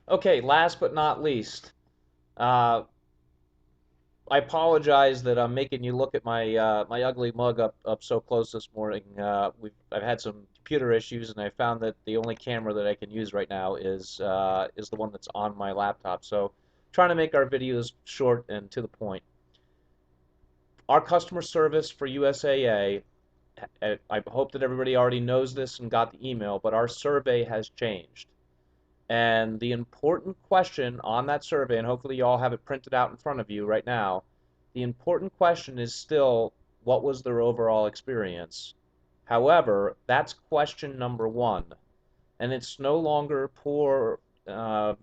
Okay, last but not least, uh, I apologize that I'm making you look at my ugly mug up so close this morning. I've had some computer issues, and I found that the only camera that I can use right now is the one that's on my laptop. So, trying to make our videos short and to the point. Our customer service for USAA, I hope that everybody already knows this and got the email, but our survey has changed. And the important question on that survey, and hopefully you all have it printed out in front of you right now, the important question is still what was their overall experience? However, that's question number one. And it's no longer poor, uh,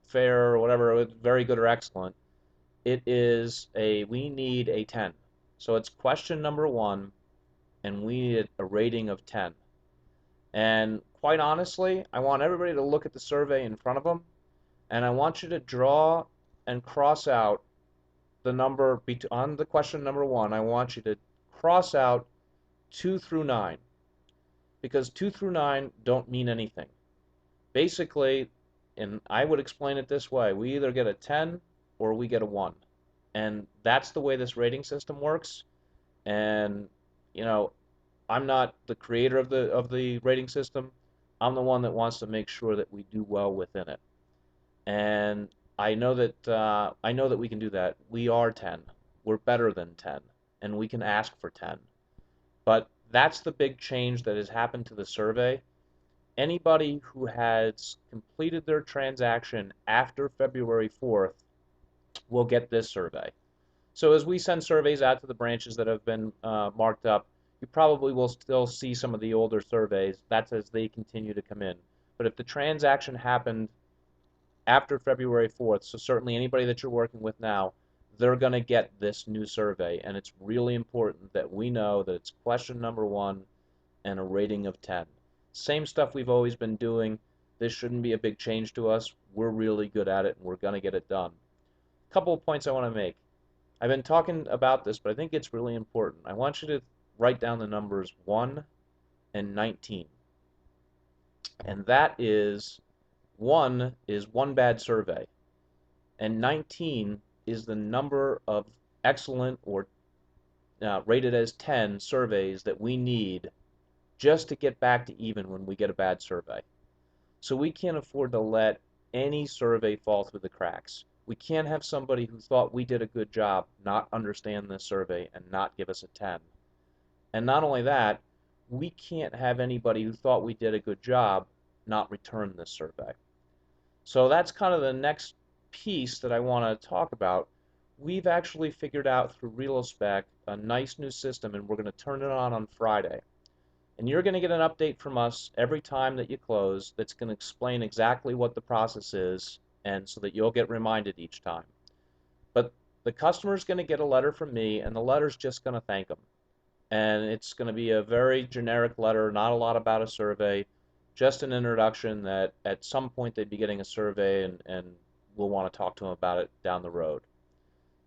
fair, or whatever, very good or excellent. It is we need a 10. So it's question number one, and we need a rating of 10. And quite honestly, I want everybody to look at the survey in front of them, and I want you to draw and cross out the number on the question number one. I want you to cross out 2 through 9 because 2 through 9 don't mean anything. Basically, and I would explain it this way, we either get a 10 or we get a 1. And that's the way this rating system works. And you know, I'm not the creator of the rating system. I'm the one that wants to make sure that we do well within it. And I know that we can do that. We are 10. We're better than 10, and we can ask for 10. But that's the big change that has happened to the survey. Anybody who has completed their transaction after February 4th will get this survey. So as we send surveys out to the branches that have been marked up, you probably will still see some of the older surveys. That's as they continue to come in. But if the transaction happened after February 4th, so certainly anybody that you're working with now, they're going to get this new survey. And it's really important that we know that it's question number one and a rating of 10. Same stuff we've always been doing. This shouldn't be a big change to us. We're really good at it and we're going to get it done. A couple of points I want to make. I've been talking about this, but I think it's really important. I want you to write down the numbers 1 and 19. And that is 1 is one bad survey, and 19 is the number of excellent or rated as 10 surveys that we need just to get back to even when we get a bad survey. So we can't afford to let any survey fall through the cracks. We can't have somebody who thought we did a good job not understand this survey and not give us a 10. And not only that, we can't have anybody who thought we did a good job not return this survey. So that's kind of the next piece that I want to talk about. We've actually figured out through ReloSpec a nice new system, and we're going to turn it on Friday. And you're going to get an update from us every time that you close that's going to explain exactly what the process is, and so that you'll get reminded each time. But the customer's going to get a letter from me, and the letter's just going to thank them. And it's going to be a very generic letter, not a lot about a survey, just an introduction that at some point they'd be getting a survey, and we'll want to talk to them about it down the road.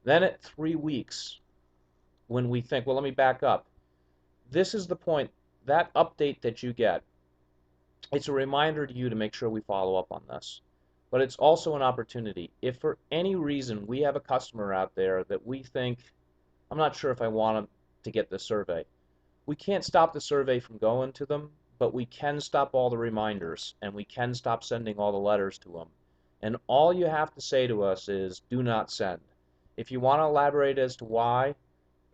Then at 3 weeks, when we think, well, let me back up. This is the point, that update that you get, it's a reminder to you to make sure we follow up on this. But it's also an opportunity. If for any reason we have a customer out there that we think, I'm not sure if I want them to get this survey, we can't stop the survey from going to them, but we can stop all the reminders and we can stop sending all the letters to them. And all you have to say to us is do not send. If you want to elaborate as to why,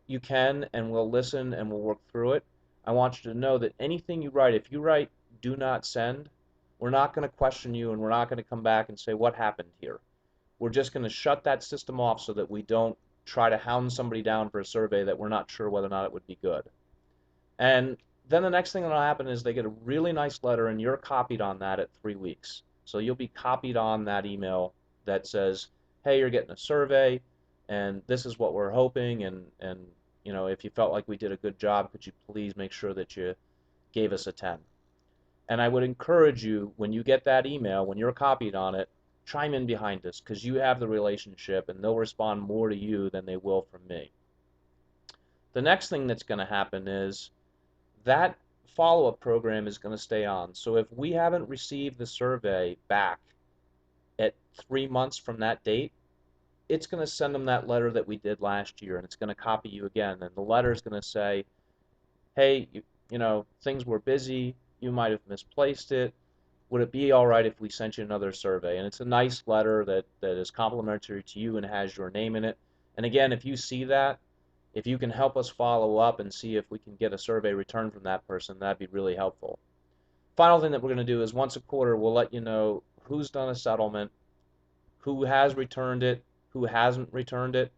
you can, and we'll listen and we'll work through it. I want you to know that anything you write, if you write do not send, we're not going to question you and we're not going to come back and say what happened here. We're just going to shut that system off so that we don't try to hound somebody down for a survey that we're not sure whether or not it would be good. And then the next thing that'll happen is they get a really nice letter and you're copied on that at 3 weeks. So you'll be copied on that email that says, hey, you're getting a survey and this is what we're hoping, and you know, if you felt like we did a good job, could you please make sure that you gave us a 10. And I would encourage you, when you get that email, when you're copied on it, chime in behind us because you have the relationship and they'll respond more to you than they will from me. The next thing that's going to happen is that follow-up program is going to stay on. So if we haven't received the survey back at 3 months from that date, it's going to send them that letter that we did last year, and it's going to copy you again. And the letter is going to say, hey, things were busy. You might have misplaced it. Would it be all right if we sent you another survey? And it's a nice letter that is complimentary to you and has your name in it. And again, if you see that, if you can help us follow up and see if we can get a survey returned from that person, that'd be really helpful. Final thing that we're going to do is once a quarter, we'll let you know who's done a settlement, who has returned it, who hasn't returned it.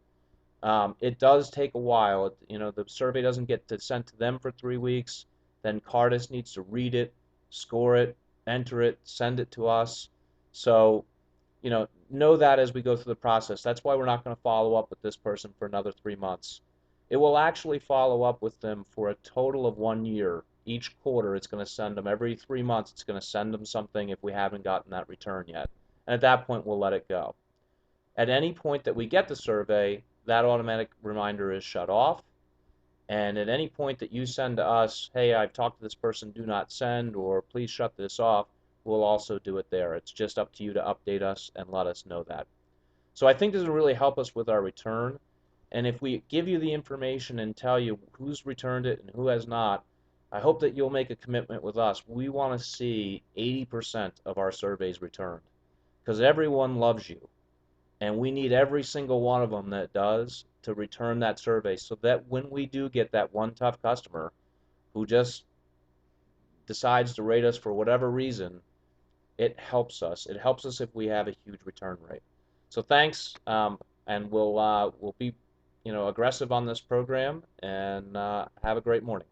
It does take a while. The survey doesn't get sent to them for 3 weeks. Then Cardis needs to read it, score it, enter it, send it to us. So, know that as we go through the process. That's why we're not going to follow up with this person for another 3 months. It will actually follow up with them for a total of 1 year. Each quarter, it's going to send them every 3 months. It's going to send them something if we haven't gotten that return yet. And at that point, we'll let it go. At any point that we get the survey, that automatic reminder is shut off. And at any point that you send to us, hey, I've talked to this person, do not send, or please shut this off, we'll also do it there. It's just up to you to update us and let us know that. So I think this will really help us with our return. And if we give you the information and tell you who's returned it and who has not, I hope that you'll make a commitment with us. We want to see 80% of our surveys returned because everyone loves you. And we need every single one of them that does to return that survey so that when we do get that one tough customer who just decides to rate us for whatever reason, it helps us. It helps us if we have a huge return rate. So thanks, and we'll be aggressive on this program, and have a great morning.